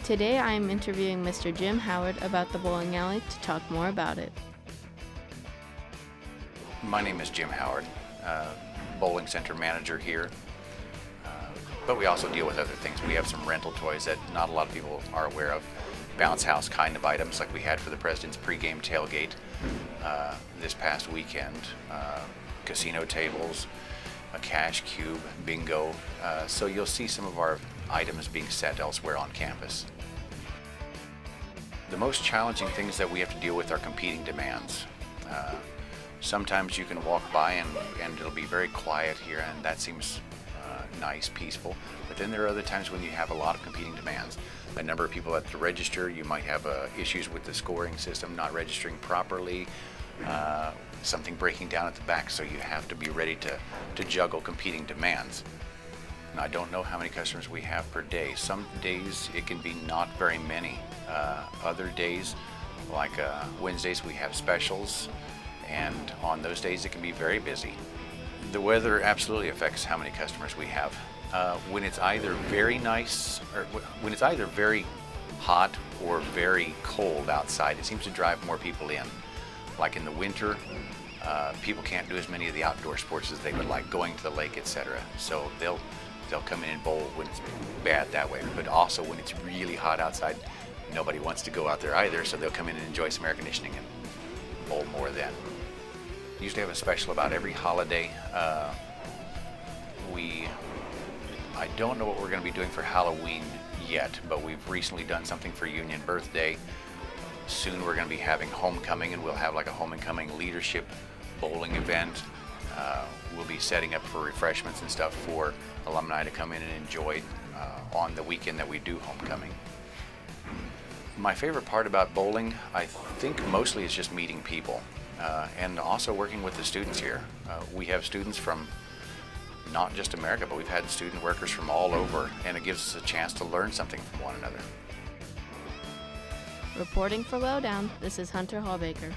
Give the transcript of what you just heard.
Today I am interviewing Mr. Jim Howard about the bowling alley to talk more about it. My name is Jim Howard, bowling center manager here, but we also deal with other things. We have some rental toys that not a lot of people are aware of, bounce house kind of items like we had for the President's pregame tailgate this past weekend, casino tables, a cash cube, bingo, so you'll see some of our items being set elsewhere on campus. The most challenging things that we have to deal with are competing demands. Sometimes you can walk by and it'll be very quiet here, and that seems nice, peaceful. But then there are other times when you have a lot of competing demands. A number of people at the register, you might have issues with the scoring system not registering properly, something breaking down at the back, so you have to be ready to juggle competing demands. And I don't know how many customers we have per day. Some days it can be not very many. Other days, like Wednesdays, we have specials, and on those days it can be very busy. The weather absolutely affects how many customers we have. When it's either very nice, or when it's either very hot or very cold outside, it seems to drive more people in. Like in the winter, people can't do as many of the outdoor sports as they would like, going to the lake, etc. So they'll come in and bowl when it's bad that way. But also when it's really hot outside, nobody wants to go out there either, so they'll come in and enjoy some air conditioning and bowl more then. We usually have a special about every holiday. I don't know what we're going to be doing for Halloween yet, but we've recently done something for Union Birthday. Soon we're going to be having homecoming, and we'll have like a homecoming leadership bowling event. We'll be setting up for refreshments and stuff for alumni to come in and enjoy on the weekend that we do homecoming. My favorite part about bowling, I think mostly, is just meeting people and also working with the students here. We have students from not just America, but we've had student workers from all over, and it gives us a chance to learn something from one another. Reporting for Lowdown, this is Hunter Hallbaker.